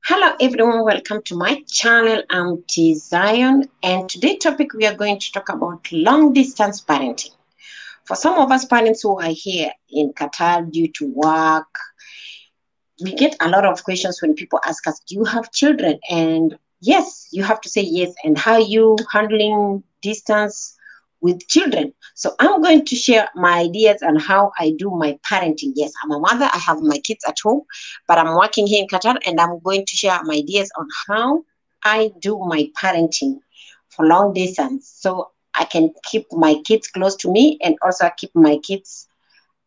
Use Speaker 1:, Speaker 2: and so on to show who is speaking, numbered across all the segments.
Speaker 1: Hello everyone, welcome to my channel. I'm T Zion, and today's topic we are going to talk about long distance parenting. For some of us parents who are here in Qatar due to work, we get a lot of questions when people ask us, do you have children? And yes, you have to say yes. And how are you handling distance with children? So I'm going to share my ideas on how I do my parenting. Yes, I'm a mother. I have my kids at home, but I'm working here in Qatar, and I'm going to share my ideas on how I do my parenting for long distance. So I can keep my kids close to me and also keep my kids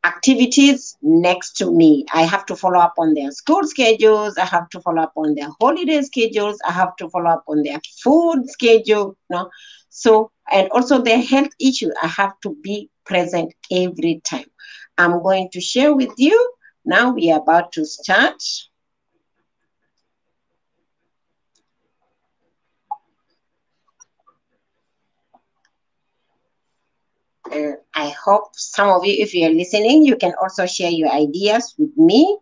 Speaker 1: activities next to me. I have to follow up on their school schedules. I have to follow up on their holiday schedules. I have to follow up on their food schedule. So, and also their health issue. I have to be present every time. I'm going to share with you. Now we are about to start. I hope some of you, if you're listening, you can also share your ideas with me.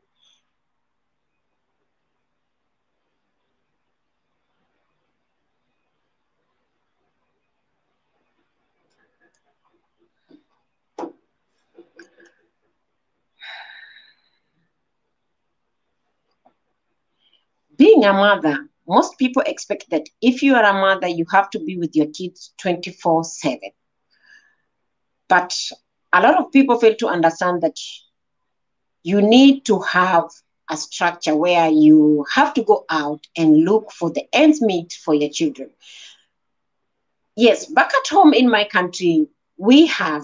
Speaker 1: Being a mother, most people expect that if you are a mother, you have to be with your kids 24/7. But a lot of people fail to understand that you need to have a structure where you have to go out and look for the ends meet for your children. Yes, back at home in my country, we have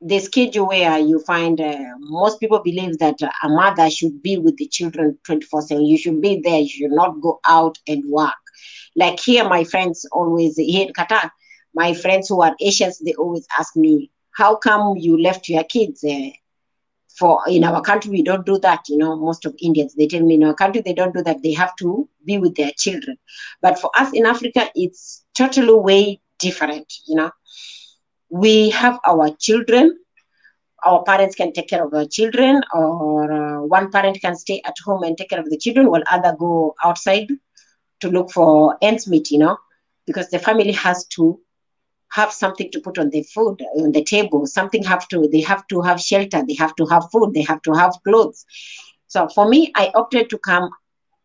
Speaker 1: the schedule where you find most people believe that a mother should be with the children 24/7. You should be there. You should not go out and work. Like here, my friends always, here in Qatar, my friends who are Asians, they always ask me, how come you left your kids? For in our country, we don't do that. Most of Indians, they tell me in our country, they don't do that. They have to be with their children. But for us in Africa, it's totally way different. We have our children. Our parents can take care of our children, or one parent can stay at home and take care of the children while other go outside to look for ends meet, because the family has to have something to put on the food on the table. They have to have shelter, they have to have food, they have to have clothes. So for me, I opted to come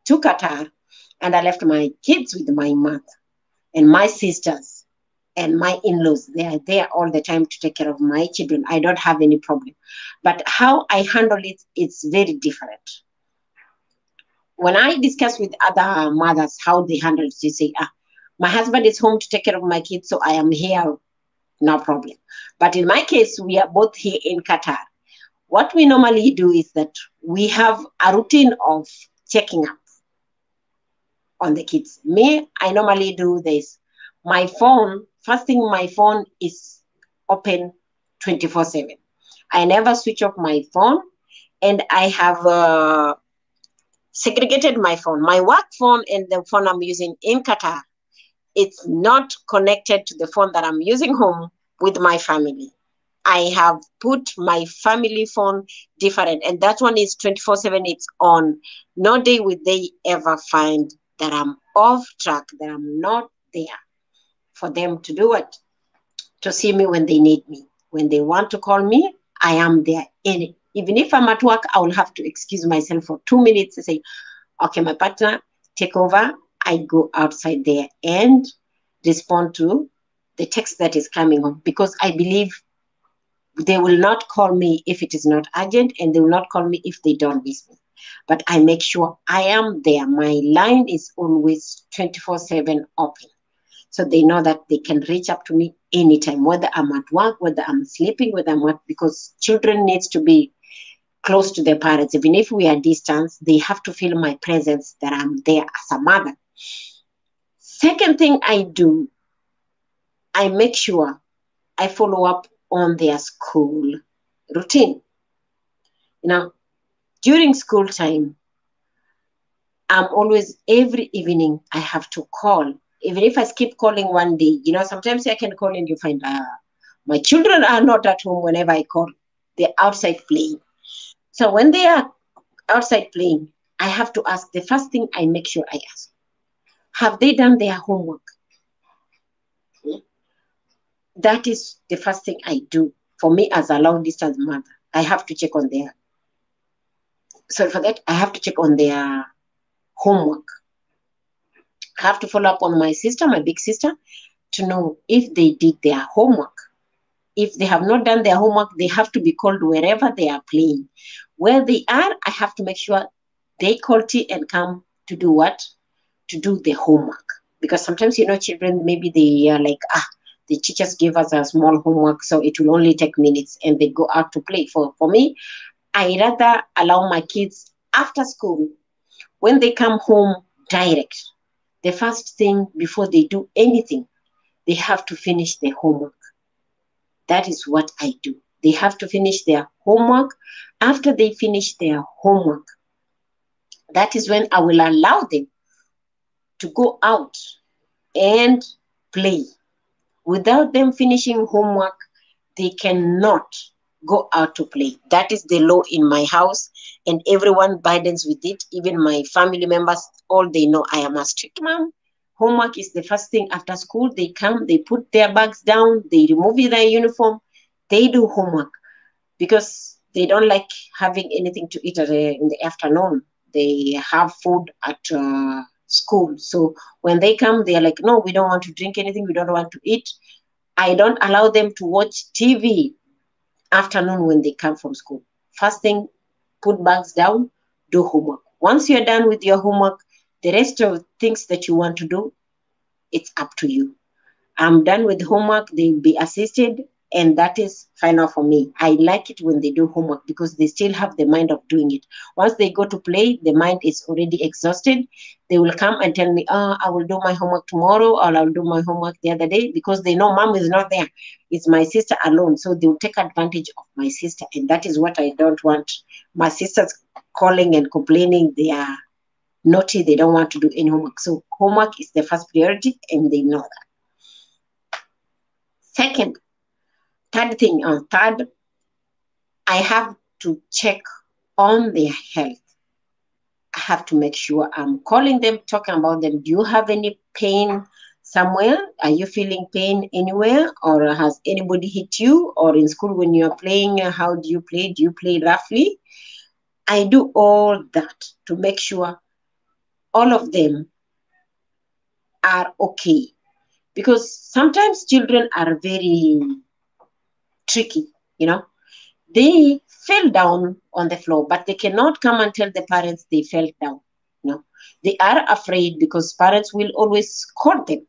Speaker 1: to Qatar, and I left my kids with my mother and my sisters and my in-laws. They are there all the time to take care of my children. I don't have any problem. But how I handle it, it's very different. When I discuss with other mothers how they handle it, they say, my husband is home to take care of my kids, so I am here, no problem. But in my case, we are both here in Qatar. What we normally do is that we have a routine of checking up on the kids. Me, I normally do this. My phone, first thing, my phone is open 24/7. I never switch off my phone, and I have segregated my phone. My work phone and the phone I'm using in Qatar, it's not connected to the phone that I'm using home with my family. I have put my family phone different, and that one is 24/7. It's on. No day would they ever find that I'm off track, that I'm not there for them to do it, to see me when they need me. When they want to call me, I am there. Even if I'm at work, I will have to excuse myself for 2 minutes and say, okay, my partner, take over. I go outside there and respond to the text that is coming on, because I believe they will not call me if it is not urgent, and they will not call me if they don't miss me. But I make sure I am there. My line is always 24/7 open. So they know that they can reach up to me anytime, whether I'm at work, whether I'm sleeping, whether I'm what, because children needs to be close to their parents. Even if we are distant, they have to feel my presence, that I'm there as a mother. Second thing I do, I make sure I follow up on their school routine. During school time, I'm always, every evening, I have to call. Even if I skip calling one day, sometimes I can call and you find my children are not at home whenever I call. They're outside playing. So when they are outside playing, I have to ask, the first thing I make sure I ask, have they done their homework? That is the first thing I do. For me, as a long distance mother, I have to check on their, so for that, I have to check on their homework. I have to follow up on my sister, my big sister, to know if they did their homework. If they have not done their homework, they have to be called wherever they are playing. Where they are, I have to make sure they call tea and come to do what? To do the homework. Because sometimes, children, maybe they are like, the teachers gave us a small homework, so it will only take minutes, and they go out to play. For me, I rather allow my kids after school, when they come home direct, the first thing before they do anything, they have to finish their homework. That is what I do. They have to finish their homework. After they finish their homework, that is when I will allow them to go out and play. Without them finishing homework, they cannot go out to play. That is the law in my house, and everyone burdens with it. Even my family members, all they know, I am a strict mom. Homework is the first thing after school. They come, they put their bags down, they remove their uniform, they do homework, because they don't like having anything to eat in the afternoon. They have food at school. So when they come, they are like, no, we don't want to drink anything, we don't want to eat. I don't allow them to watch TV afternoon when they come from school. First thing, put bags down, do homework. Once you're done with your homework, the rest of things that you want to do, it's up to you. I'm done with homework, they'll be assisted, and that is final for me. I like it when they do homework because they still have the mind of doing it. Once they go to play, the mind is already exhausted. They will come and tell me, I will do my homework tomorrow, or I'll do my homework the other day, because they know mom is not there. It's my sister alone. So they will take advantage of my sister. And that is what I don't want. My sisters calling and complaining they are naughty, they don't want to do any homework. So homework is the first priority, and they know that. Second, third, I have to check on their health. I have to make sure I'm calling them, talking about them. Do you have any pain somewhere? Are you feeling pain anywhere? Or has anybody hit you? Or in school when you're playing, how do you play? Do you play roughly? I do all that to make sure all of them are okay. Because sometimes children are very tricky, They fell down on the floor, but they cannot come and tell the parents they fell down. They are afraid because parents will always scold them,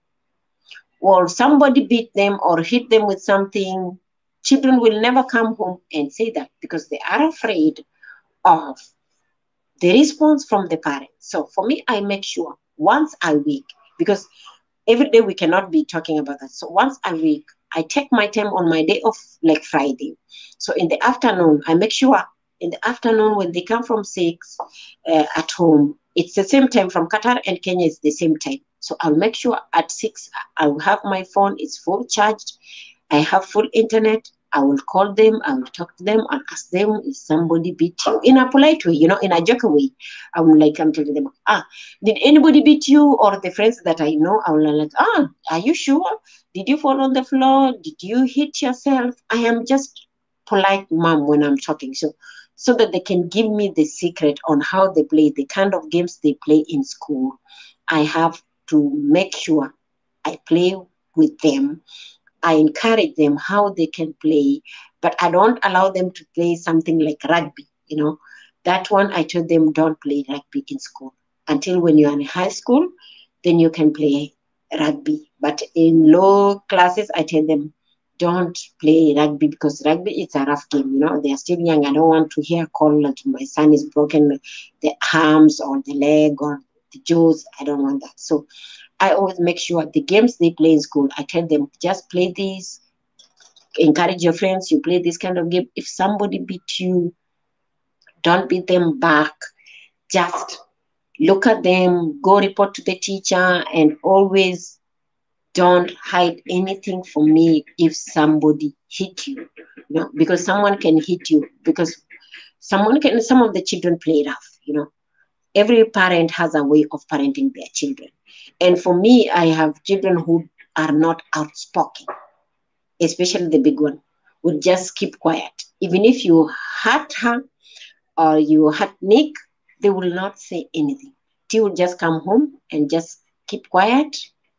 Speaker 1: or somebody beat them or hit them with something. Children will never come home and say that because they are afraid of the response from the parents. So for me, I make sure once a week, because every day we cannot be talking about that. So once a week, I take my time on my day off, like Friday. So in the afternoon, I make sure in the afternoon when they come from 6 at home, it's the same time from Qatar and Kenya, it's the same time. So I'll make sure at 6, I will have my phone, it's full charged. I have full internet. I will call them, I will talk to them and ask them if somebody beat you in a polite way, in a joke way. I'm telling them, did anybody beat you? Or the friends that I know, I will like, are you sure? Did you fall on the floor? Did you hit yourself? I am just polite mom when I'm talking. So that they can give me the secret on how they play, the kind of games they play in school. I have to make sure I play with them. I encourage them how they can play, but I don't allow them to play something like rugby. That one I told them don't play rugby in school until when you're in high school, then you can play rugby. But in low classes, I tell them don't play rugby because rugby is a rough game. They are still young. I don't want to hear a call that my son is broken the arms or the leg or the jaws. I don't want that. So I always make sure the games they play in school, I tell them, just play these, encourage your friends, you play this kind of game. If somebody beat you, don't beat them back. Just look at them, go report to the teacher, and always don't hide anything from me if somebody hit you. Because someone can hit you, because some of the children play rough, Every parent has a way of parenting their children. And for me, I have children who are not outspoken, especially the big one, would just keep quiet. Even if you hurt her or you hurt Nick, they will not say anything. He will just come home and just keep quiet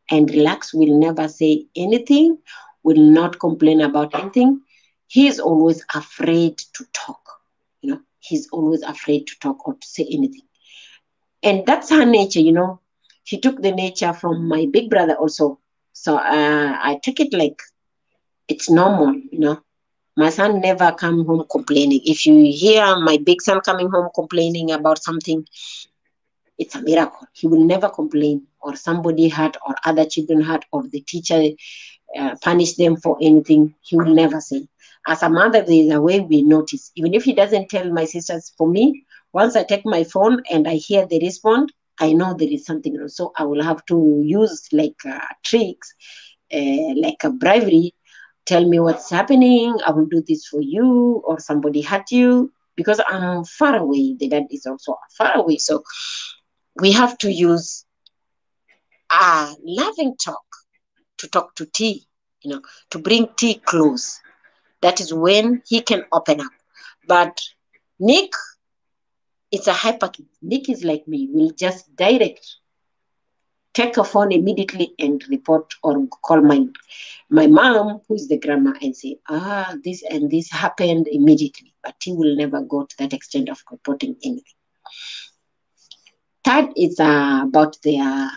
Speaker 1: and relax, will never say anything, will not complain about anything. He is always afraid to talk. You know, he's always afraid to talk or to say anything. And that's her nature, you know. She took the nature from my big brother also. So I took it like it's normal, you know. My son never come home complaining. If you hear my big son coming home complaining about something, it's a miracle. He will never complain, or somebody hurt, or other children hurt, or the teacher punish them for anything. He will never say. As a mother, there is a way we notice. Even if he doesn't tell my sisters, for me, once I take my phone and I hear the response, I know there is something wrong. So I will have to use like tricks, like a bribery. Tell me what's happening. I will do this for you, or somebody hurt you, because I'm far away. The dad is also far away. So we have to use a loving talk to T, you know, to bring T close. That is when he can open up. But Nick, it's a hyper kid. Nick is like me, will just take a phone immediately and report or call my mom, who is the grandma, and say, this and this happened immediately. But he will never go to that extent of reporting anything. Third is about their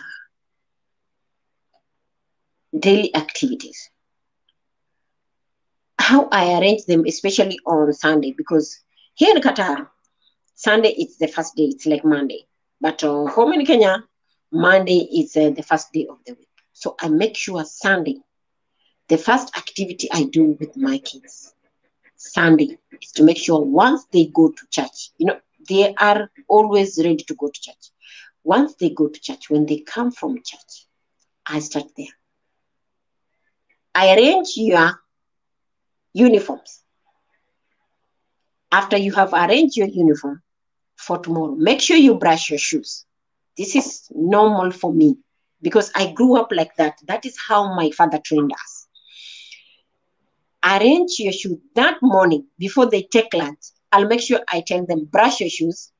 Speaker 1: daily activities. How I arrange them, especially on Sunday, because here in Qatar, Sunday is the first day. It's like Monday. But home in Kenya, Monday is the first day of the week. So I make sure Sunday, the first activity I do with my kids, Sunday, is to make sure once they go to church, you know, they are always ready to go to church. Once they go to church, when they come from church, I start there. I arrange your uniforms. After you have arranged your uniform for tomorrow, make sure you brush your shoes. This is normal for me because I grew up like that. That is how my father trained us. Arrange your shoes that morning before they take lunch. I'll make sure I tell them, brush your shoes.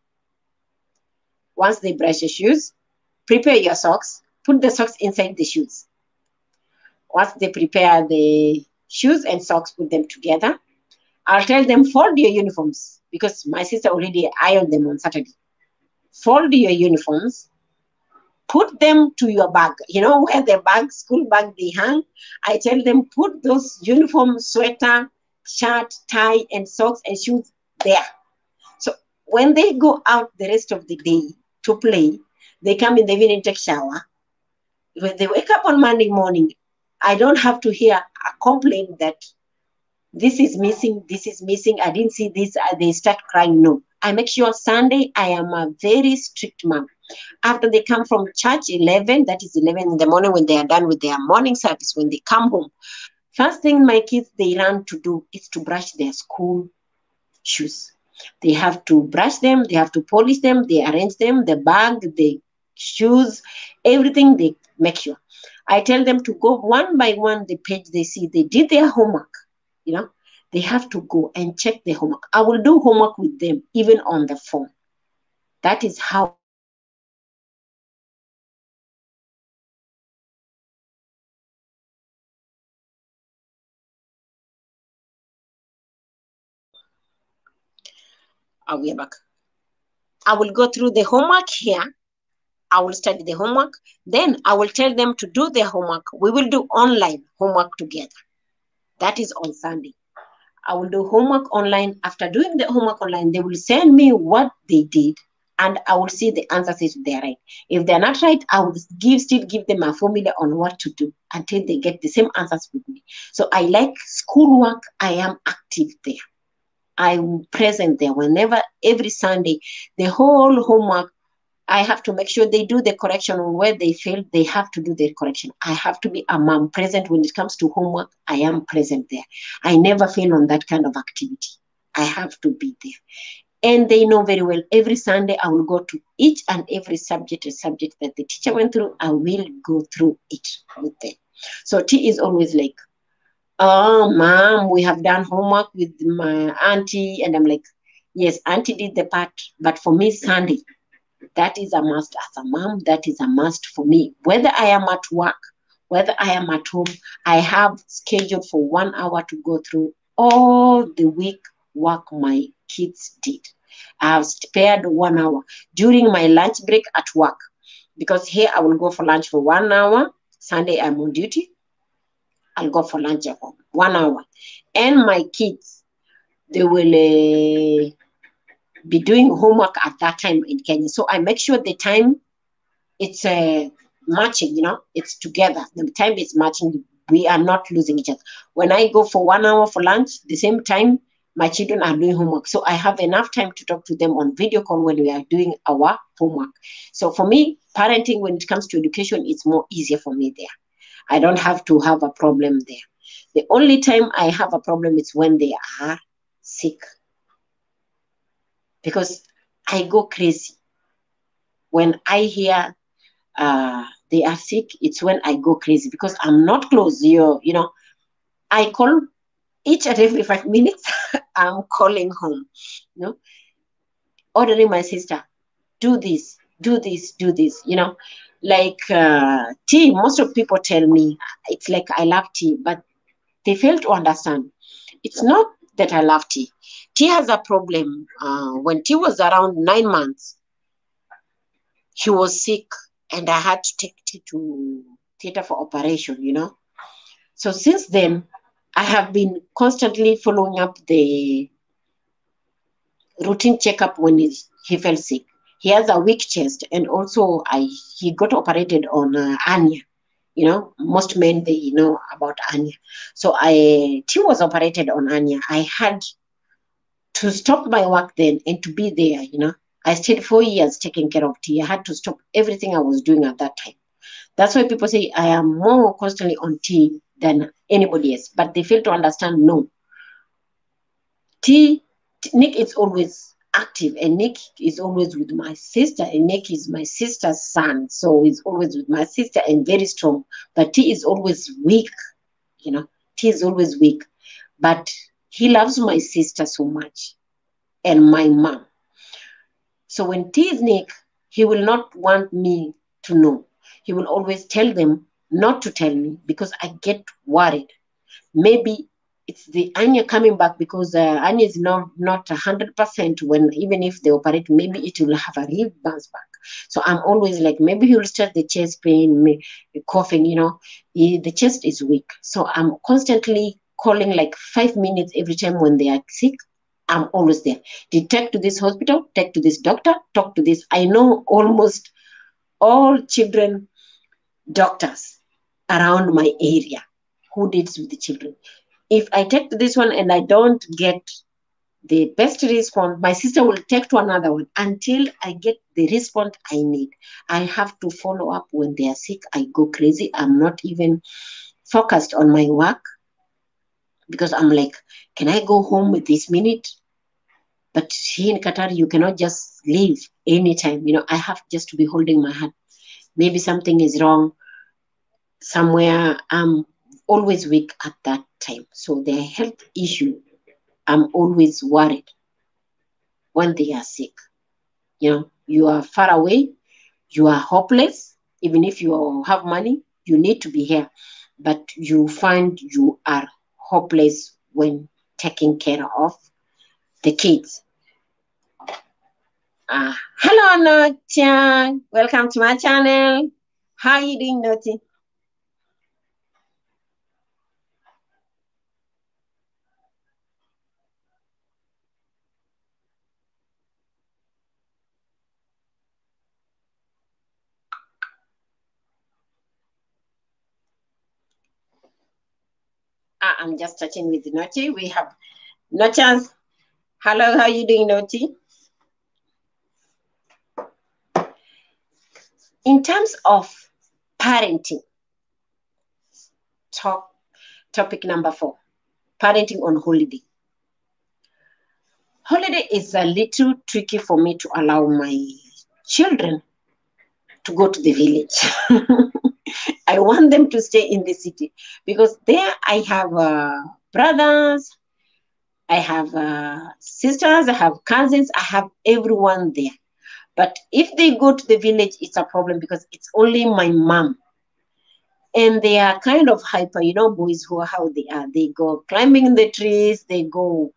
Speaker 1: Once they brush your shoes, prepare your socks. Put the socks inside the shoes. Once they prepare the shoes and socks, put them together. I'll tell them, fold your uniforms, because my sister already ironed them on Saturday. Fold your uniforms, put them to your bag. You know where the bag, school bag they hang? I tell them, put those uniforms, sweater, shirt, tie, and socks and shoes there. So when they go out the rest of the day to play, they come in the evening, take shower. When they wake up on Monday morning, I don't have to hear a complaint that this is missing, I didn't see this, they start crying. No, I make sure Sunday, I am a very strict mom. After they come from church, 11, that is 11 in the morning, when they are done with their morning service, when they come home, first thing my kids, they run to do is to brush their school shoes. They have to brush them, they have to polish them, they arrange them, the bag, the shoes, everything, they make sure. I tell them to go one by one, the page they see, they did their homework. You know, they have to go and check the homework. I will do homework with them, even on the phone. That is how we are back. I will go through the homework here. I will study the homework. Then I will tell them to do their homework. We will do online homework together. That is on Sunday. I will do homework online. After doing the homework online, they will send me what they did, and I will see the answers if they're right. If they're not right, I will still give them a formula on what to do until they get the same answers with me. So I like schoolwork. I am active there. I'm present there whenever, every Sunday, the whole homework, I have to make sure they do the correction where they failed. They have to do the correction. I have to be a mom present when it comes to homework. I am present there. I never fail on that kind of activity. I have to be there. And they know very well, every Sunday I will go to each and every subject that the teacher went through. I will go through it with them. So T is always like, oh, mom, we have done homework with my auntie. And I'm like, yes, auntie did the part. But for me, Sunday, that is a must. As a mom, that is a must for me. Whether I am at work, whether I am at home, I have scheduled for 1 hour to go through all the week work my kids did. I have spared 1 hour during my lunch break at work, because here I will go for lunch for 1 hour. Sunday I'm on duty. I'll go for lunch at home, 1 hour. And my kids, they will be doing homework at that time in Kenya. So I make sure the time it's matching, it's together. The time is matching. We are not losing each other. When I go for 1 hour for lunch, the same time, my children are doing homework. So I have enough time to talk to them on video call when we are doing our homework. So for me, parenting, when it comes to education, it's more easier for me there. I don't have to have a problem there. The only time I have a problem is when they are sick, because I go crazy. When I hear they are sick, it's when I go crazy, because I'm not close. I call each and every 5 minutes. I'm calling home, ordering my sister, do this, do this, do this. Like tea. Most of people tell me it's like I love tea, but they fail to understand. It's not that I love tea. Tea has a problem. When tea was around 9 months, he was sick, and I had to take tea to theater for operation. So since then, I have been constantly following up the routine checkup when he fell sick. He has a weak chest, and also he got operated on hernia. Most men, they know about hernia. So he was operated on hernia. I had to stop my work then and to be there. I stayed 4 years taking care of T. I had to stop everything I was doing at that time. That's why people say I am more constantly on T than anybody else, but they fail to understand. No, Nick is always active, and Nick is always with my sister, and Nick is my sister's son, so he's always with my sister and very strong. But T is always weak. T is always weak, but he loves my sister so much, and my mom. So when T is Nick, he will not want me to know. He will always tell them not to tell me, because I get worried. Maybe it's the Anya coming back, because Anya is not 100%. When even if they operate, maybe it will have a real bounce back. So I'm always like, maybe he will start the chest pain, coughing. The chest is weak. So I'm constantly calling like 5 minutes every time when they are sick. I'm always there. Take to this hospital, take to this doctor, talk to this. I know almost all children doctors around my area who deals with the children. If I take to this one and I don't get the best response, my sister will take to another one until I get the response I need. I have to follow up when they are sick. I go crazy. I'm not even focused on my work, because I'm like, can I go home with this minute? But here in Qatar, you cannot just leave anytime. I have just to be holding my hand. Maybe something is wrong somewhere. I'm always weak at that time. So the health issue, I'm always worried when they are sick. You are far away, you are hopeless. Even if you have money, you need to be here. But you find you are hopeless when taking care of the kids. Hello, Notia. Welcome to my channel. How are you doing, Noti? I'm just chatting with Noti. We have Notia. Hello, how are you doing, Noti? In terms of parenting, topic number 4, parenting on holiday. holiday is a little tricky for me to allow my children to go to the village. I want them to stay in the city because there I have brothers, I have sisters, I have cousins, I have everyone there. But if they go to the village, it's a problem because it's only my mom. And they are kind of hyper, boys who are how they are. They go climbing in the trees, they go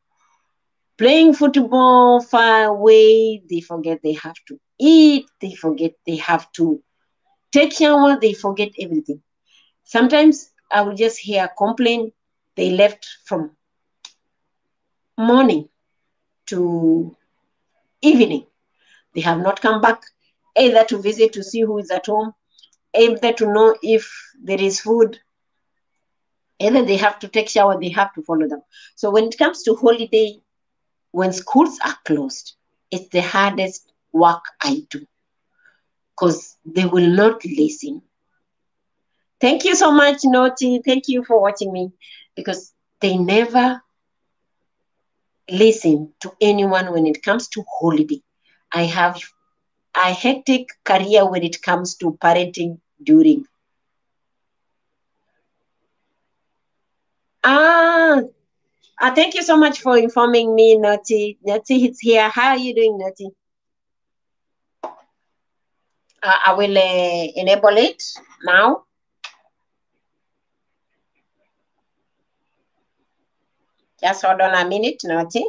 Speaker 1: playing football far away, they forget they have to eat, they forget they have to take shower, they forget everything. Sometimes I will just hear a complaint. They left from morning to evening. They have not come back either to visit to see who is at home, either to know if there is food, either they have to take shower, they have to follow them. So when it comes to holiday, when schools are closed, it's the hardest work I do because they will not listen. Thank you so much, Noti. Thank you for watching me because they never listen to anyone when it comes to holiday. I have a hectic career when it comes to parenting during. Ah, thank you so much for informing me, Noti. Noti is here. How are you doing, Noti? I will enable it now. Just hold on a minute, Noti.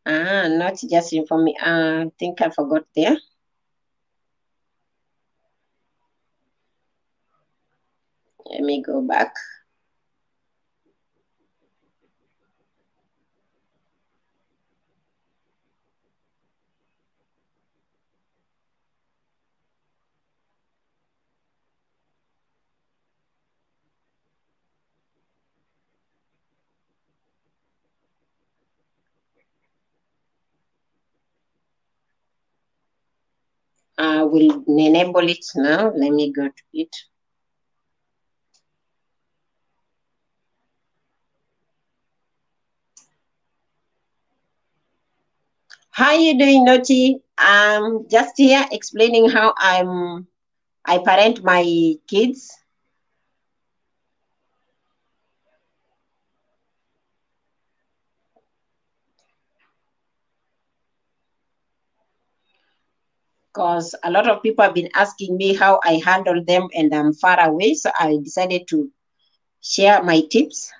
Speaker 1: Noti just inform me. I think I forgot there. Let me go back. I will enable it now. Let me go to it. How are you doing, Noti? I'm just here explaining how I parent my kids. Because a lot of people have been asking me how I handle them and I'm far away. So I decided to share my tips.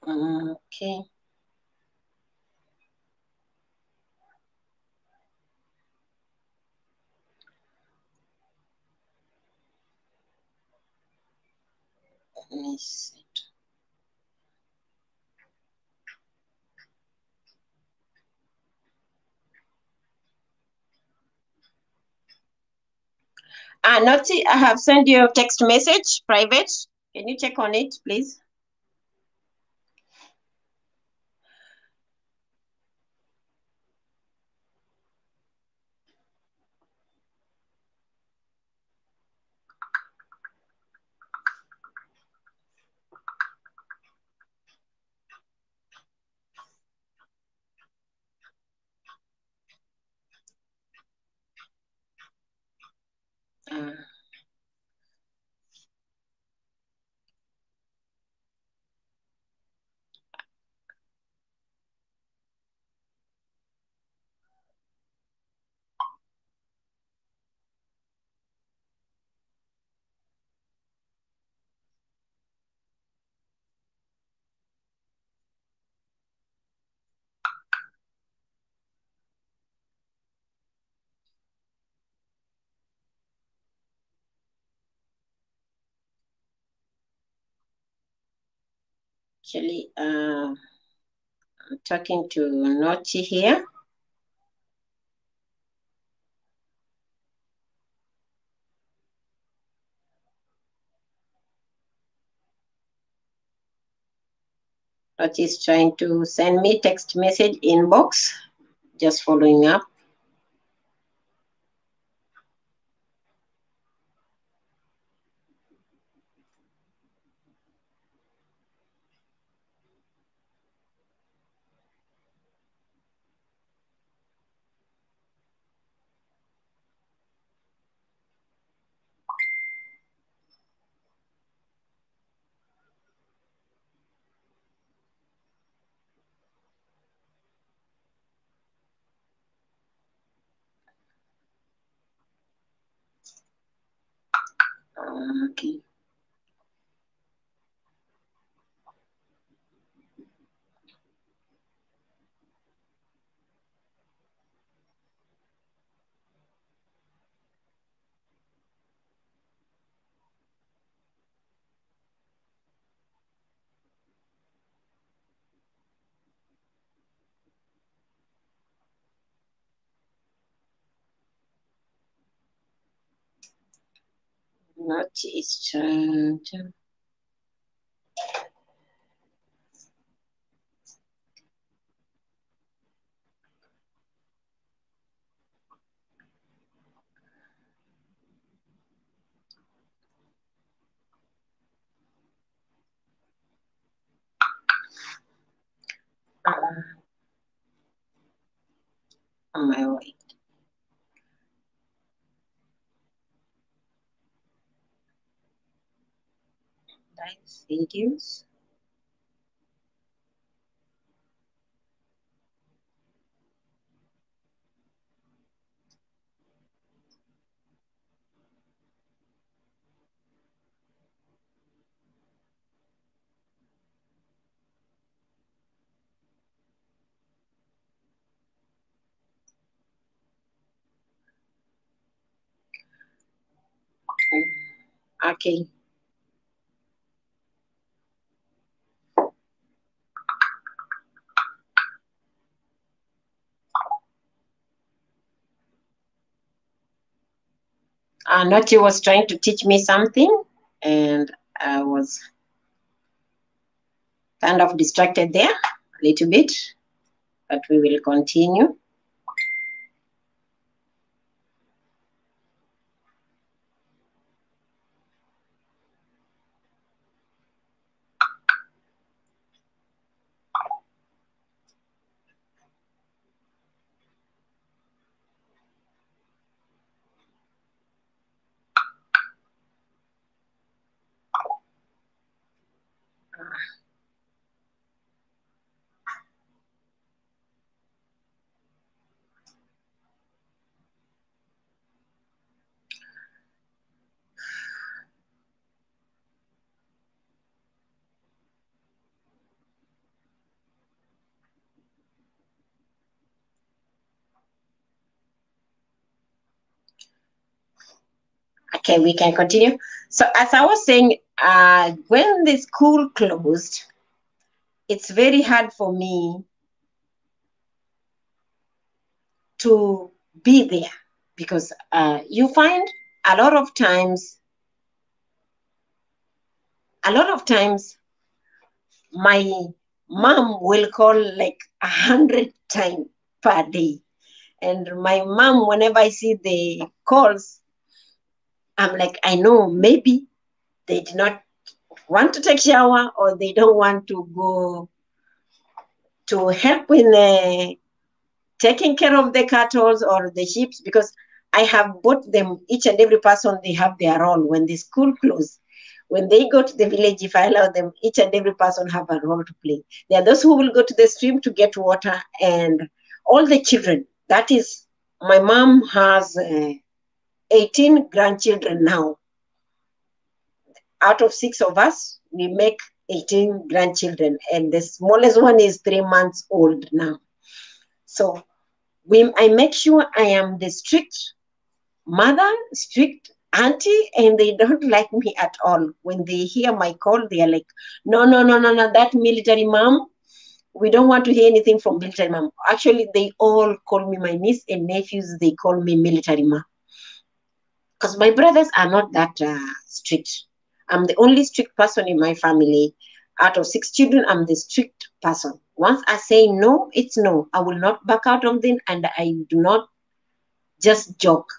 Speaker 1: Okay. Let me see. Noti, I have sent you a text message, private. Can you check on it, please? Uh, Actually, I'm talking to Nochi here. Nochi is trying to send me text message inbox. Just following up. Okay. Nochi is trying to. On my way. Live videos. Okay. Nochi was trying to teach me something, and I was kind of distracted there a little bit, but we will continue. Okay, we can continue. So as I was saying, when the school closed, it's very hard for me to be there because you find a lot of times my mom will call like 100 times per day. And my mom, whenever I see the calls, I'm like, I know maybe they did not want to take shower or they don't want to go to help in taking care of the cattle or the sheep because I have bought them, each and every person, they have their role. When the school closed, when they go to the village, if I allow them, each and every person have a role to play. There are those who will go to the stream to get water and all the children. That is, my mom has 18 grandchildren now. Out of 6 of us, we make 18 grandchildren, and the smallest one is 3 months old now. So I make sure I am the strict mother, strict auntie, and they don't like me at all. When they hear my call, they are like, no, no, no, no, no, that military mom, we don't want to hear anything from military mom. Actually, they all call me, my niece and nephews, they call me military mom. Because my brothers are not that strict. I'm the only strict person in my family. Out of 6 children, I'm the strict person. Once I say no, it's no. I will not back out of them, and I do not just joke.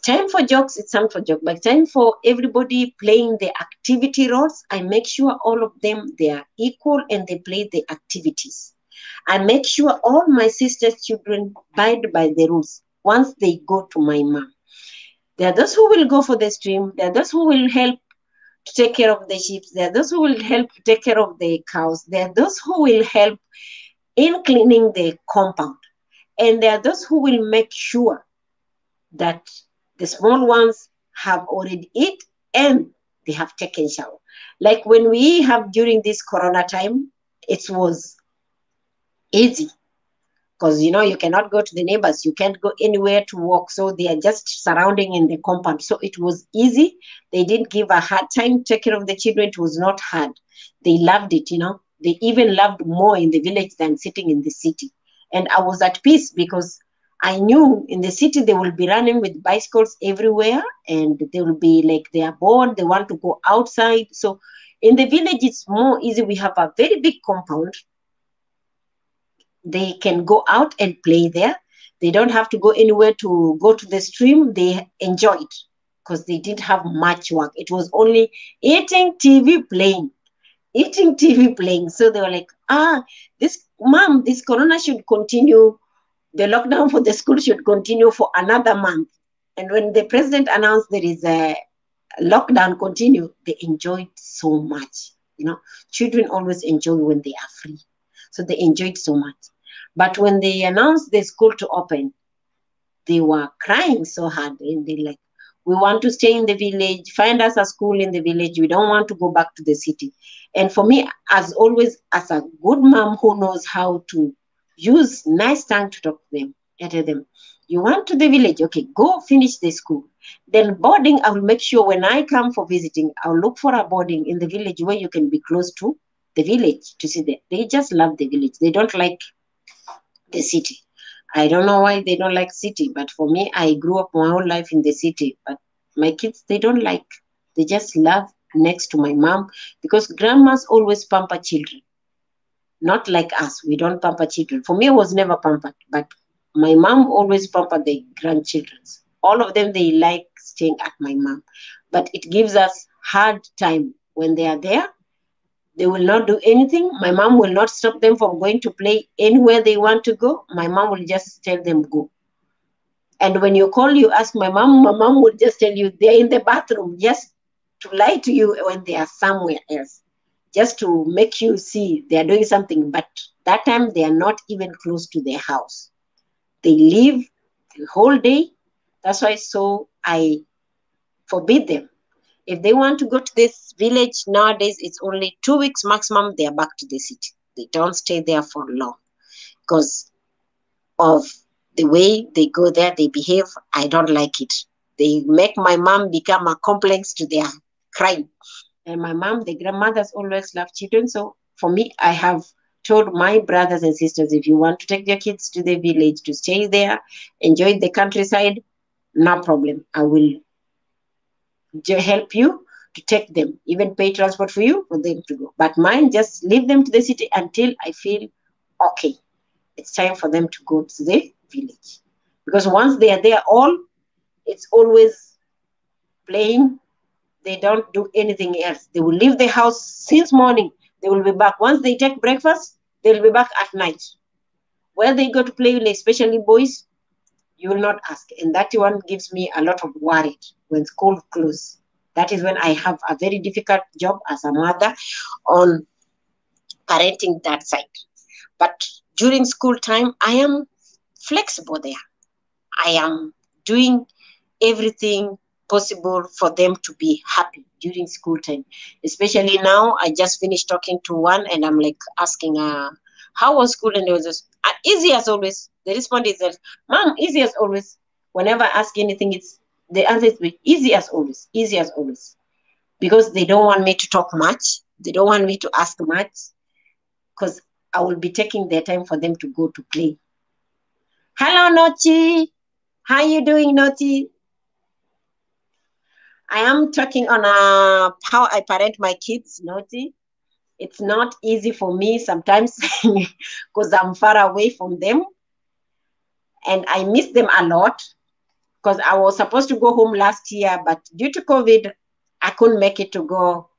Speaker 1: Time for jokes, it's time for joke. But time for everybody playing the activity roles, I make sure all of them, they are equal and they play the activities. I make sure all my sister's children abide by the rules once they go to my mom. There are those who will go for the stream. There are those who will help to take care of the sheep. There are those who will help to take care of the cows. There are those who will help in cleaning the compound. And there are those who will make sure that the small ones have already eat and they have taken shower. Like when we have during this corona time, it was easy because you cannot go to the neighbors, you can't go anywhere to walk, so they are just surrounding in the compound, so it was easy. They didn't give a hard time to take care of the children. It was not hard. They loved it. They even loved more in the village than sitting in the city. And I was at peace because I knew in the city they will be running with bicycles everywhere, and they will be like they are bored, they want to go outside. So in the village it's more easy. We have a very big compound. They can go out and play there. They don't have to go anywhere to go to the stream. They enjoy it because they didn't have much work. It was only eating, TV, playing. Eating, TV, playing. So they were like, this corona should continue. The lockdown for the school should continue for another month. And when the president announced there is a lockdown continue, they enjoyed so much. Children always enjoy when they are free. So they enjoyed so much. But when they announced the school to open, they were crying so hard. And they like, we want to stay in the village, find us a school in the village. We don't want to go back to the city. And for me, as always, as a good mom who knows how to use nice tongue to talk to them, I tell them, you want to the village? Okay, go finish the school. Then boarding, I will make sure when I come for visiting, I'll look for a boarding in the village where you can be close to the village to see them. They just love the village. They don't like the city. I don't know why they don't like city, but for me, I grew up my whole life in the city. But my kids, they don't like. They just love next to my mom because grandmas always pamper children. Not like us. We don't pamper children. For me, I was never pampered, but my mom always pampered the grandchildren. All of them, they like staying at my mom. But it gives us hard time when they are there. They will not do anything. My mom will not stop them from going to play anywhere they want to go. My mom will just tell them go. And when you call, you ask my mom will just tell you they're in the bathroom, just to lie to you when they are somewhere else, just to make you see they are doing something. But that time they are not even close to their house. They leave the whole day. That's why I forbid them. If they want to go to this village nowadays, it's only 2 weeks maximum. They are back to the city. They don't stay there for long because of the way they go there, they behave. I don't like it. They make my mom become a complex to their crime. And my mom, the grandmothers always love children. So for me, I have told my brothers and sisters, if you want to take your kids to the village to stay there, enjoy the countryside, no problem. I will help you to take them, even pay transport for you for them to go. But mine, just leave them to the city until I feel okay. It's time for them to go to the village. Because once they are there, it's always playing. They don't do anything else. They will leave the house since morning. They will be back. Once they take breakfast, they'll be back at night. Where they go to play, especially boys, you will not ask. And that one gives me a lot of worry when school closes. That is when I have a very difficult job as a mother on parenting that side. But during school time, I am flexible there. I am doing everything possible for them to be happy during school time. Especially now, I just finished talking to one and I'm like asking her, how was school? And it was just easy as always. The response is that, Mom, easy as always. Whenever I ask anything, the answer is easy as always, easy as always. Because they don't want me to talk much. They don't want me to ask much. Because I will be taking their time for them to go to play. Hello, Nochi. How you doing, Nochi? I am talking on how I parent my kids, Nochi. It's not easy for me sometimes because I'm far away from them and I miss them a lot because I was supposed to go home last year, but due to COVID, I couldn't make it to go.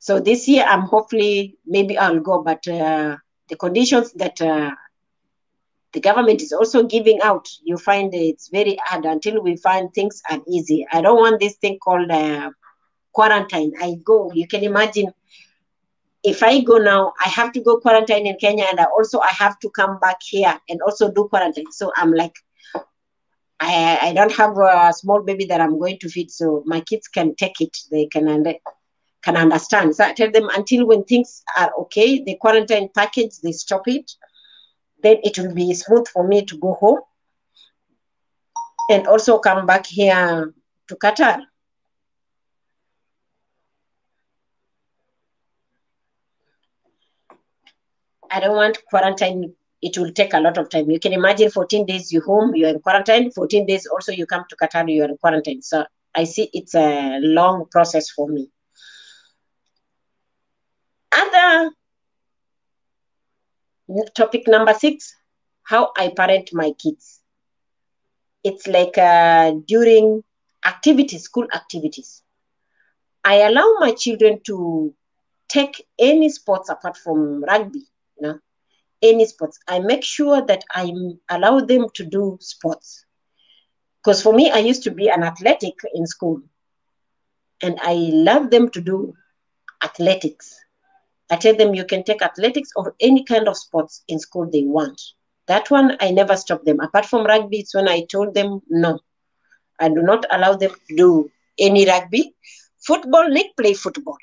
Speaker 1: So this year, I'm hopefully, maybe I'll go, but the conditions that the government is also giving out, you find it's very hard until we find things are easy. I don't want this thing called quarantine. I go, you can imagine, if I go now, I have to go quarantine in Kenya, and I have to come back here and also do quarantine. So I'm like, I don't have a small baby that I'm going to feed, so my kids can take it. They can understand. So I tell them until when things are okay, the quarantine package, they stop it, then it will be smooth for me to go home and also come back here to Qatar. I don't want quarantine. It will take a lot of time. You can imagine 14 days you home, you're in quarantine, 14 days also you come to Qatar, you're in quarantine. So I see it's a long process for me. Other topic number 6, how I parent my kids. It's like during activities, school activities. I allow my children to take any sports apart from rugby, any sports. I make sure that I allow them to do sports. Because for me, I used to be an athletic in school. And I love them to do athletics. I tell them you can take athletics or any kind of sports in school they want. That one, I never stop them. Apart from rugby, it's when I told them, no, I do not allow them to do any rugby. Football, Nick play football.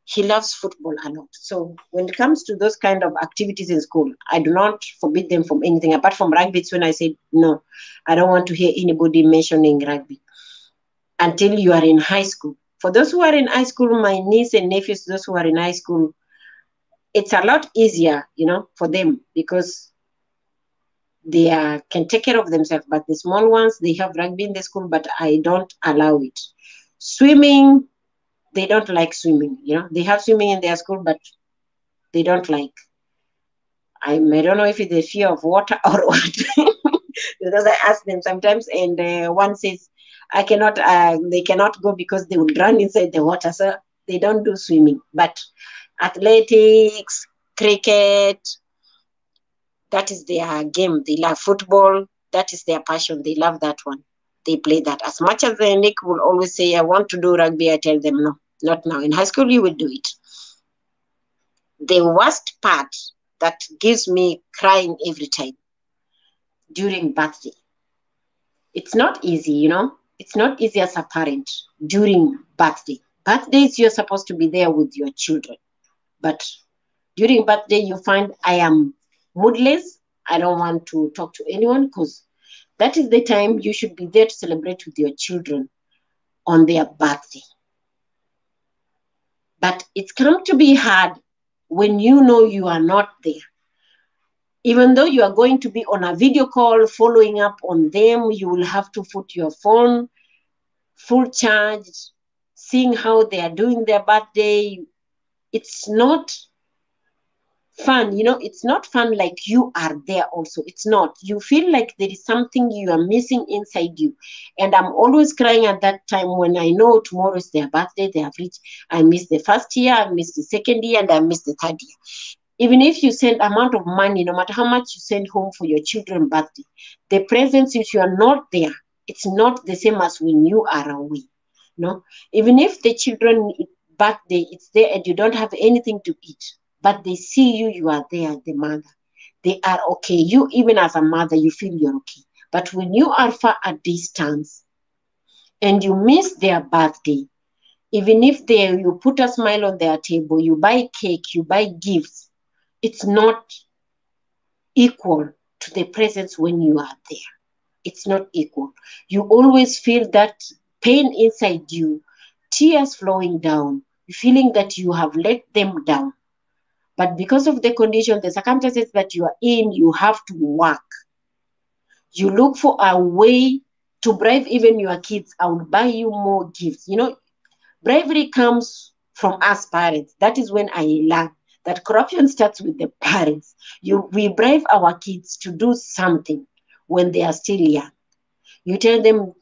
Speaker 1: He loves football a lot. So when it comes to those kind of activities in school, I do not forbid them from anything. Apart from rugby, it's when I say, no, I don't want to hear anybody mentioning rugby until you are in high school. For those who are in high school, my niece and nephews, those who are in high school, it's a lot easier, for them because they can take care of themselves. But the small ones, they have rugby in the school, but I don't allow it. Swimming, they don't like swimming. They have swimming in their school, but they don't like. I don't know if it's the fear of water or what. Because I ask them sometimes, and one says, I cannot. They cannot go because they will drown inside the water. So they don't do swimming. But athletics, cricket, that is their game. They love football. That is their passion. They love that one. They play that. As much as Nick will always say, I want to do rugby, I tell them, no, not now. In high school, you will do it. The worst part that gives me crying every time during birthday. It's not easy, It's not easy as a parent during birthday. Birthdays, you're supposed to be there with your children. But during birthday, you find I am moodless. I don't want to talk to anyone because that is the time you should be there to celebrate with your children on their birthday. But it's come to be hard when you know you are not there. Even though you are going to be on a video call, following up on them, you will have to put your phone full charge, seeing how they are doing their birthday. It's not fun, it's not fun like you are there also. It's not. You feel like there is something you are missing inside you. And I'm always crying at that time when I know tomorrow is their birthday, they have reached. I miss the first year, I miss the second year, and I miss the third year. Even if you send amount of money, no matter how much you send home for your children's birthday, the presents, if you are not there, it's not the same as when you are away. Even if the children birthday, it's there and you don't have anything to eat, but they see you are there, the mother. They are okay. You, even as a mother, you feel you're okay. But when you are far at distance and you miss their birthday, even if you put a smile on their table, you buy cake, you buy gifts, it's not equal to the presence when you are there. It's not equal. You always feel that pain inside you, tears flowing down, feeling that you have let them down. But because of the condition, the circumstances that you are in, you have to work. You look for a way to bribe even your kids. I will buy you more gifts. You know, bravery comes from us parents. That is when I learned that corruption starts with the parents. We bribe our kids to do something when they are still young. You tell them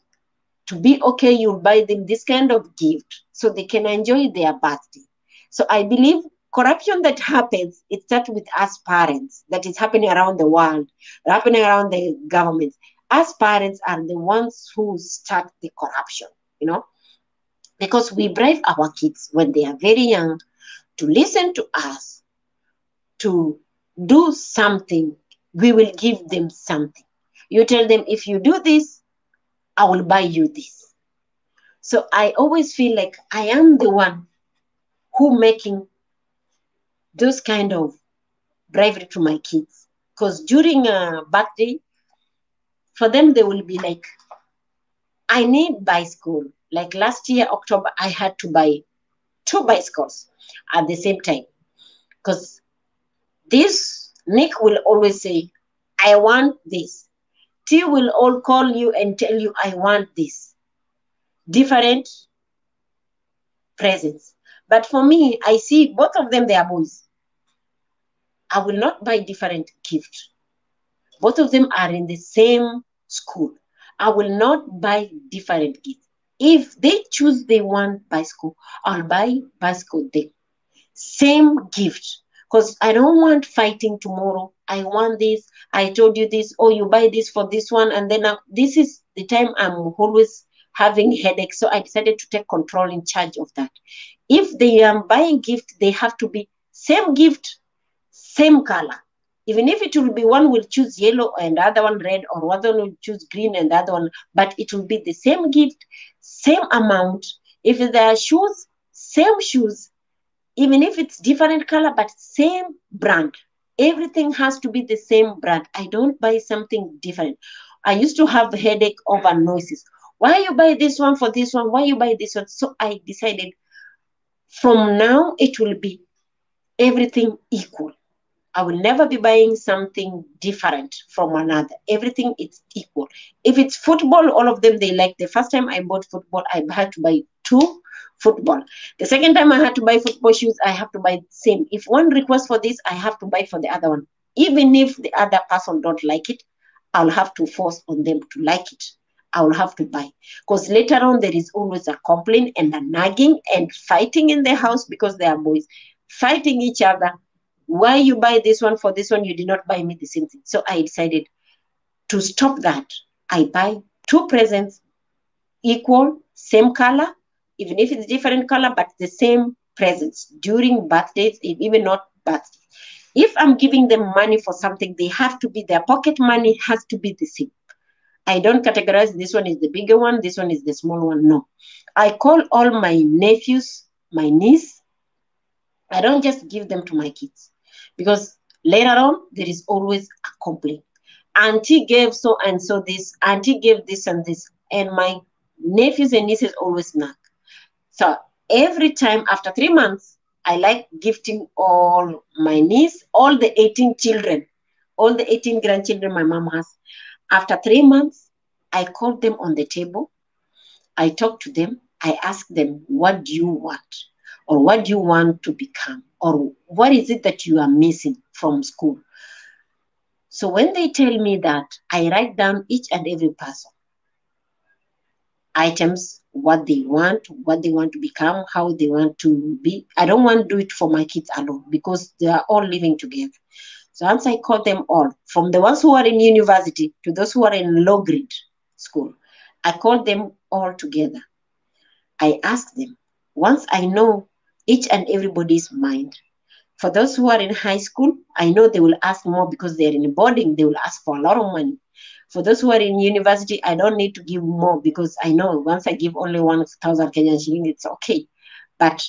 Speaker 1: to be okay, you'll buy them this kind of gift so they can enjoy their birthday. So I believe corruption that happens, it starts with us parents, that is happening around the world, happening around the government. Us parents are the ones who start the corruption, you know, because we bribe our kids when they are very young to listen to us, to do something. We will give them something. You tell them, if you do this, I will buy you this. So I always feel like I am the one who making those kind of bravery to my kids. Because during a birthday, for them, they will be like, I need bicycle. Like last year, October, I had to buy 2 bicycles at the same time. Because this, Nick will always say, I want this. T will all call you and tell you, I want this. Different presents. But for me, I see both of them, they are boys. I will not buy different gift. Both of them are in the same school. I will not buy different gifts. If they choose they want bicycle, I'll buy bicycle them. Same gift. Because I don't want fighting tomorrow. I want this. I told you this. Oh, you buy this for this one. And then this is the time I'm always having headaches. So I decided to take control in charge of that. If they are buying gift, they have to be same gift, same color. Even if it will be one will choose yellow and the other one red, or one will choose green and the other one, but it will be the same gift, same amount. If there are shoes, same shoes, even if it's different color, but same brand. Everything has to be the same brand. I don't buy something different. I used to have a headache over noises. Why you buy this one for this one? Why you buy this one? So I decided from now it will be everything equal. I will never be buying something different from another. Everything is equal. If it's football, all of them they like. The first time I bought football, I had to buy 2 football. The second time I had to buy football shoes, I have to buy the same. If one requests for this, I have to buy for the other one. Even if the other person don't like it, I'll have to force on them to like it. I will have to buy. Because later on, there is always a complaint and a nagging and fighting in the house because they are boys fighting each other. Why you buy this one for this one? You did not buy me the same thing. So I decided to stop that. I buy 2 presents, equal, same color, even if it's different color, but the same presents during birthdays, even not birthdays. If I'm giving them money for something, they have to be, their pocket money has to be the same. I don't categorize this one is the bigger one, this one is the small one. No. I call all my nephews, my niece. I don't just give them to my kids because later on there is always a complaint. Auntie gave so and so this, auntie gave this and this, and my nephews and nieces always nag. So every time after 3 months, I like gifting all my niece, all the 18 children, all the 18 grandchildren my mom has. After 3 months, I call them on the table. I talk to them. I ask them, what do you want? Or what do you want to become? Or what is it that you are missing from school? So when they tell me that, I write down each and every person, items, what they want to become, how they want to be. I don't want to do it for my kids alone because they are all living together. So once I call them all, from the ones who are in university to those who are in low grade school, I call them all together. I ask them, once I know each and everybody's mind. For those who are in high school, I know they will ask more because they're in boarding, they will ask for a lot of money. For those who are in university, I don't need to give more because I know once I give only 1,000 Kenyan shilling, it's okay. But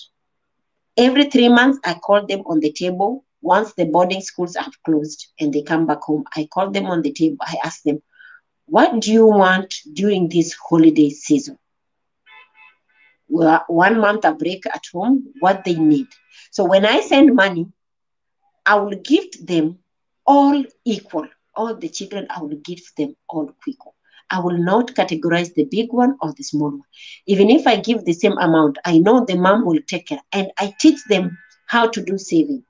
Speaker 1: every 3 months, I call them on the table. Once the boarding schools have closed and they come back home, I call them on the table. I ask them, what do you want during this holiday season? 1 month a break at home, what they need. So when I send money, I will gift them all equal. All the children, I will gift them all equal. I will not categorize the big one or the small one. Even if I give the same amount, I know the mom will take care. And I teach them how to do saving,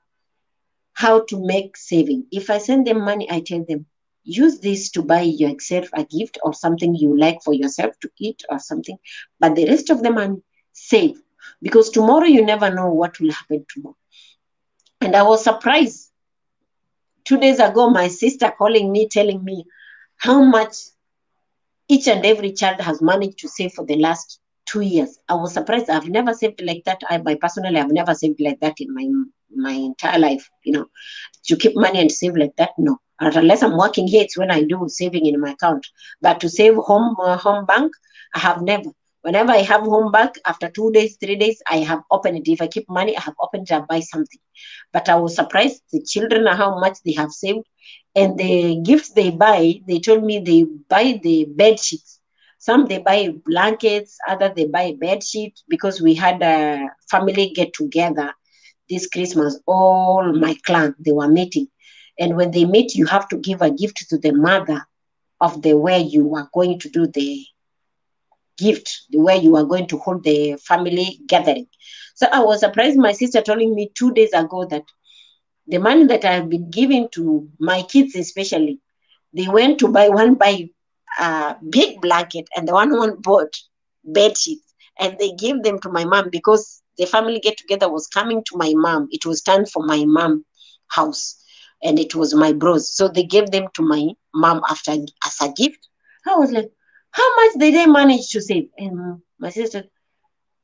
Speaker 1: how to make saving. If I send them money, I tell them, use this to buy yourself a gift or something you like for yourself to eat or something. But the rest of the money, save. Because tomorrow you never know what will happen tomorrow. And I was surprised 2 days ago, my sister calling me, telling me how much each and every child has managed to save for the last 2 years. I was surprised. I've never saved like that. Personally, I've never saved like that in my entire life. To keep money and save like that, no. Unless I'm working here, it's when I do saving in my account. But to save home bank, I have never. Whenever I have home bank, after 2 days, 3 days, I have opened it. If I keep money, I have opened it, I buy something. But I was surprised the children how much they have saved. And the gifts they buy, they told me they buy the bed sheets. Some they buy blankets, other they buy bed sheets because we had a family get together this Christmas. All my clan, they were meeting. And when they meet, you have to give a gift to the mother of the where you are going to do the gift, where you are going to hold the family gathering. So I was surprised my sister telling me 2 days ago that the money that I've been giving to my kids especially, they went to buy a big blanket and the one bought bed sheets and they gave them to my mom because the family get together was coming to my mom. It was time for my mom house and it was my bros. So they gave them to my mom after as a gift. I was like, how much did they manage to save? And my sister,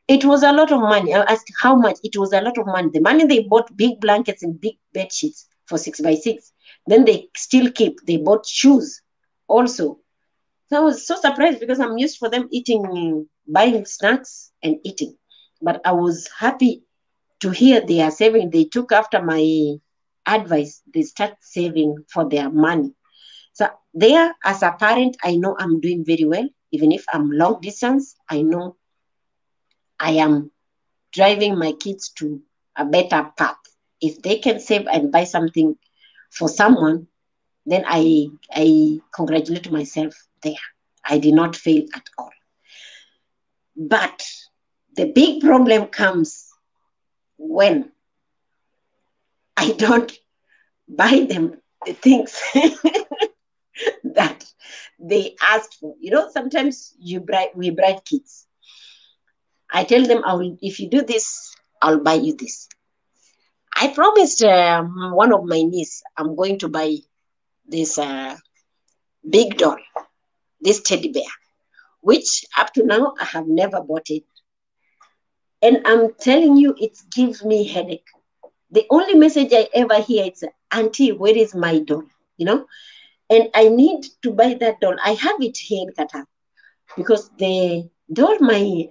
Speaker 1: it was a lot of money. I asked how much. It was a lot of money. The money they bought big blankets and big bed sheets for 6x6. Then they still keep. They bought shoes also. So I was so surprised because I'm used for them eating, buying snacks and eating. But I was happy to hear they are saving. They took after my advice. They start saving for their money. So there, as a parent, I know I'm doing very well. Even if I'm long distance, I know I am driving my kids to a better path. If they can save and buy something for someone, then I congratulate myself there. I did not fail at all. But the big problem comes when I don't buy them the things that they asked for. Sometimes we bribe kids. I tell them, if you do this, I'll buy you this. I promised one of my niece, I'm going to buy this big doll, this teddy bear, which up to now I have never bought it. And I'm telling you, it gives me headache. The only message I ever hear is, Auntie, where is my doll? And I need to buy that doll. I have it here in Qatar because the doll my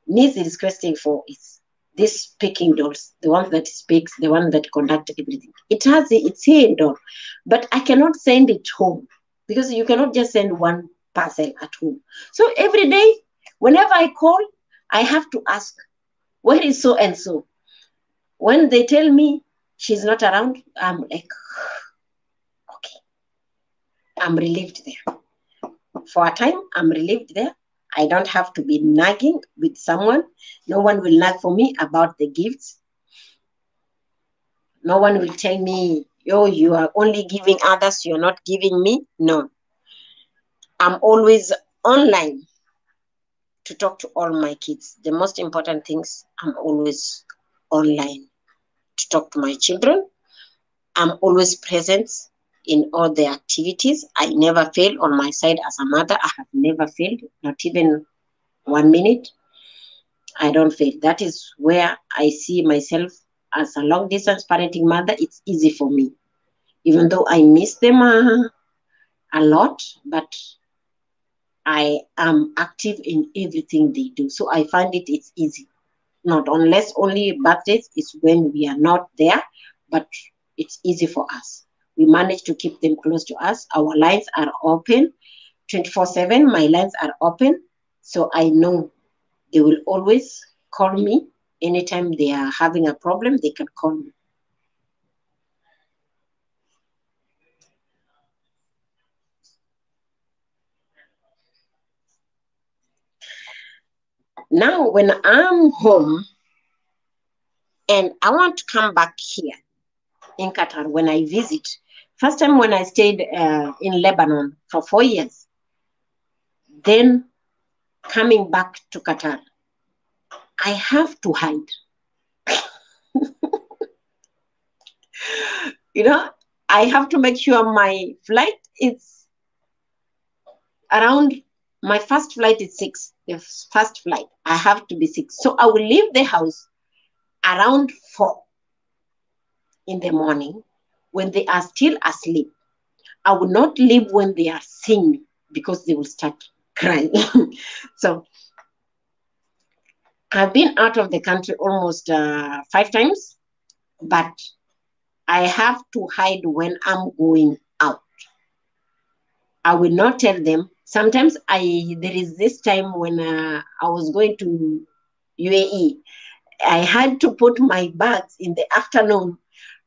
Speaker 1: niece is requesting for is this speaking dolls, the one that speaks, the one that conducts everything. It's here in doll, but I cannot send it home because you cannot just send one parcel at home. So every day, whenever I call, I have to ask, where is so and so? When they tell me she's not around, I'm like, okay, I'm relieved there. For a time, I'm relieved there. I don't have to be nagging with someone. No one will nag for me about the gifts. No one will tell me, oh, you are only giving others, you're not giving me. No. I'm always online to talk to all my kids. The most important things, I'm always online to talk to my children. I'm always present in all the activities. I never fail on my side as a mother. I have never failed, not even 1 minute. I don't fail. That is where I see myself as a long distance parenting mother. It's easy for me, even though I miss them a lot, but I am active in everything they do. So I find it's easy. Not unless only birthdays is when we are not there, but it's easy for us. We manage to keep them close to us. Our lines are open 24/7. My lines are open. So I know they will always call me anytime they are having a problem. They can call me. Now, when I'm home and I want to come back here in Qatar when I visit, first time when I stayed in Lebanon for 4 years, then coming back to Qatar, I have to hide. You know, I have to make sure my flight is around, my first flight is 6. The first flight, I have to be 6. So I will leave the house around 4 in the morning when they are still asleep. I will not leave when they are seeing me because they will start crying. So I've been out of the country almost 5 times, but I have to hide when I'm going out. I will not tell them. Sometimes there is this time when I was going to UAE. I had to put my bags in the afternoon.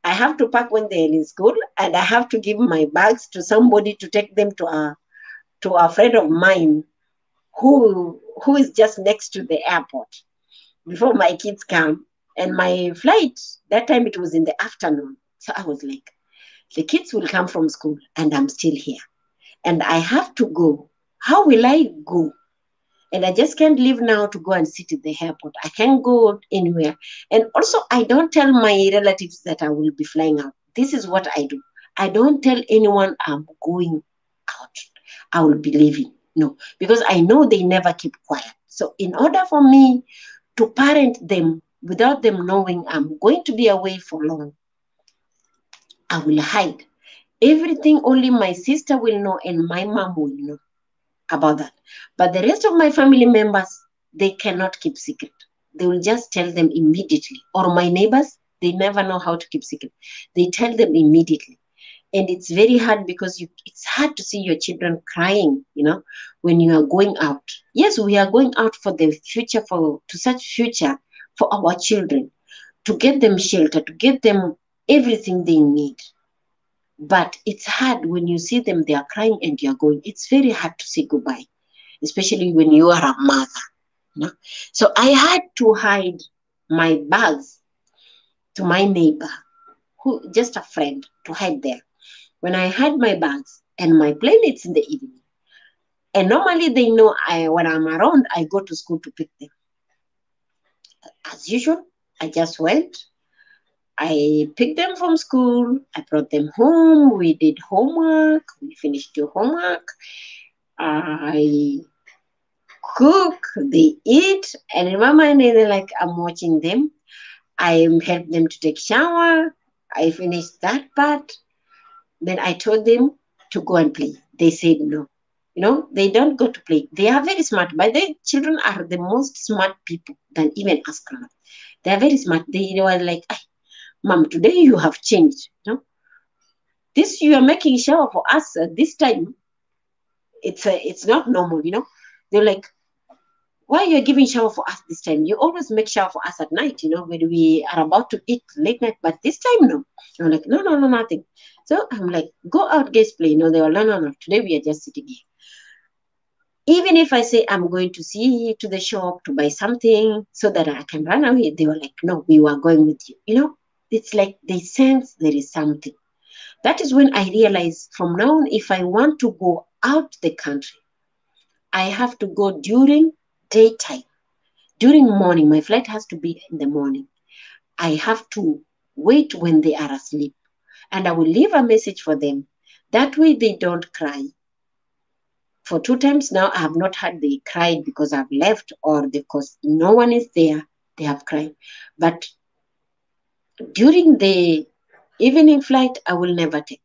Speaker 1: I have to pack when they're in school, and I have to give my bags to somebody to take them to a friend of mine who is just next to the airport before my kids come. And my flight that time, it was in the afternoon. So I was like, the kids will come from school and I'm still here and I have to go. How will I go? And I just can't leave now to go and sit at the airport. I can't go anywhere. And also, I don't tell my relatives that I will be flying out. This is what I do. I don't tell anyone I'm going out. I will be leaving. No, because I know they never keep quiet. So, in order for me to parent them without them knowing I'm going to be away for long, I will hide. Everything only my sister will know and my mom will know about that. But the rest of my family members, they cannot keep secret. They will just tell them immediately. Or my neighbors, they never know how to keep secret. They tell them immediately. And it's very hard because it's hard to see your children crying, when you are going out. Yes, we are going out for the future, to such future for our children, to get them shelter, to get them everything they need. But it's hard when you see them, they are crying and you're going. It's very hard to say goodbye, especially when you are a mother. So I had to hide my bags to my neighbor, who just a friend, to hide there. When I had my bags and my plane, it's in the evening. And normally they know when I'm around, I go to school to pick them. As usual, I just went. I picked them from school. I brought them home. We did homework. We finished the homework. I cook, they eat, and in my mind, they're like, I'm watching them. I help them to take shower. I finished that part. Then I told them to go and play. They said no. They don't go to play. They are very smart. But the children are the most smart people than even us grown. They are very smart. They were like, Mom, today you have changed. This you are making shower for us this time. It's not normal. They're like, why you're giving shower for us this time? You always make shower for us at night, when we are about to eat late night, but this time, no. I'm like, no, no, no, nothing. So I'm like, go out, guys, play. They were, no, no, no. Today we are just sitting here. Even if I say I'm going to see to the shop to buy something so that I can run away, they were like, no, we were going with you. It's like they sense there is something. That is when I realized from now on, if I want to go out the country, I have to go during daytime. During morning, my flight has to be in the morning. I have to wait when they are asleep. And I will leave a message for them. That way they don't cry. For 2 times now, I have not had they cried because I've left or because no one is there. They have cried. But during the evening flight, I will never take.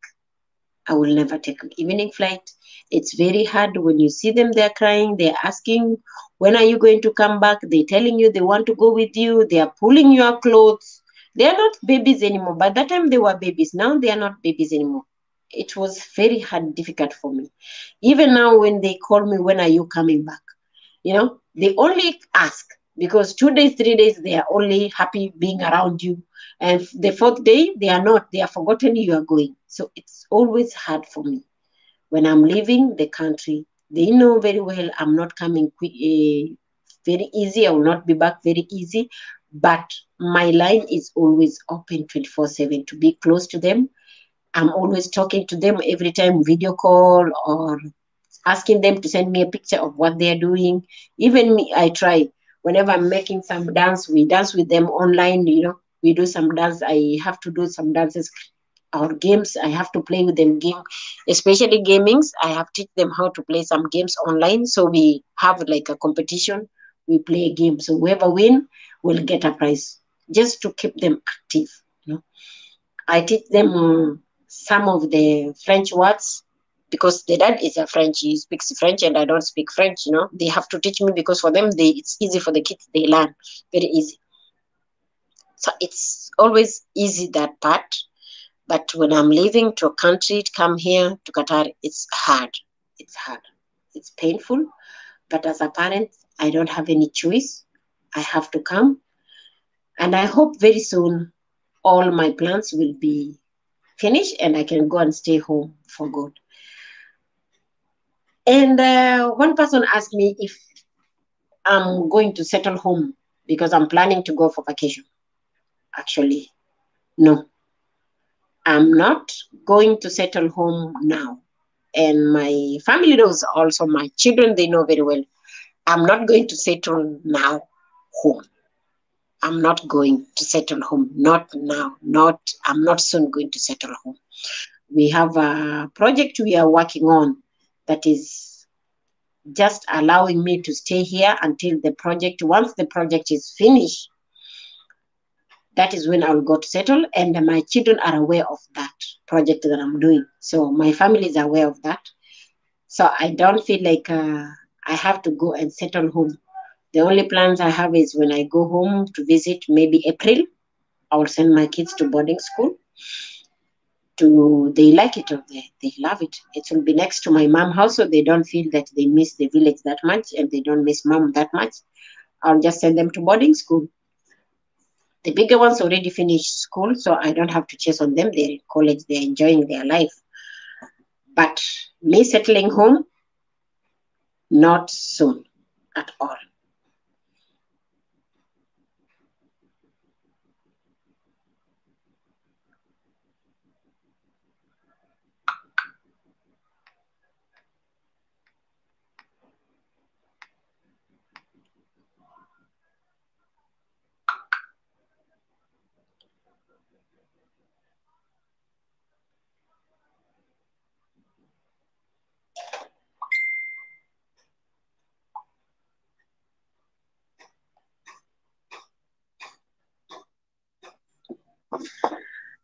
Speaker 1: I will never take an evening flight. It's very hard when you see them, they're crying, they're asking, when are you going to come back? They're telling you they want to go with you, they are pulling your clothes. They are not babies anymore. By that time, they were babies. Now they are not babies anymore. It was very hard, difficult for me. Even now, when they call me, when are you coming back? They only ask because 2 days, 3 days, they are only happy being around you. And the 4th day, they are not. They are forgotten you are going. So it's always hard for me. When I'm leaving the country, they know very well I'm not coming very easy. I will not be back very easy. But my line is always open 24/7 to be close to them. I'm always talking to them every time, video call or asking them to send me a picture of what they're doing. Even me, I try. Whenever I'm making some dance, we dance with them online, we do some dance. I have to do some dances or games. I have to play with them game, especially gamings. I have teach them how to play some games online. So we have like a competition. We play a game. So whoever win will get a prize just to keep them active. I teach them some of the French words because the dad is a French. He speaks French and I don't speak French. They have to teach me because for them, it's easy for the kids. They learn very easy. So it's always easy that part. But when I'm leaving to a country to come here to Qatar, it's hard. It's hard. It's painful. But as a parent, I don't have any choice. I have to come. And I hope very soon all my plans will be finished and I can go and stay home for good. And one person asked me if I'm going to settle home because I'm planning to go for vacation. Actually, no, I'm not going to settle home now. And my family knows, also my children, they know very well. I'm not going to settle now home. I'm not going to settle home. Not now. I'm not soon going to settle home. We have a project we are working on that is just allowing me to stay here until the project, once the project is finished, that is when I'll go to settle. And my children are aware of that project that I'm doing. So my family is aware of that. So I don't feel like I have to go and settle home. The only plans I have is when I go home to visit, maybe April, I will send my kids to boarding school. They like it over there. They love it. It will be next to my mom house, so they don't feel that they miss the village that much and they don't miss mom that much. I'll just send them to boarding school. The bigger ones already finished school, so I don't have to chase on them. They're in college, they're enjoying their life. But me settling home, not soon at all.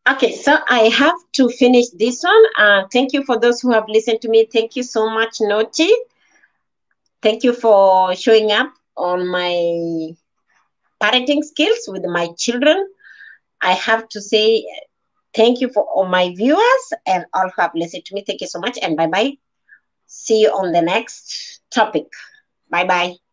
Speaker 1: Okay, so I have to finish this one. Thank you for those who have listened to me. Thank you so much, Nochi. Thank you for showing up on my parenting skills with my children. I have to say thank you for all my viewers and all who have listened to me. Thank you so much and bye bye. See you on the next topic. Bye bye.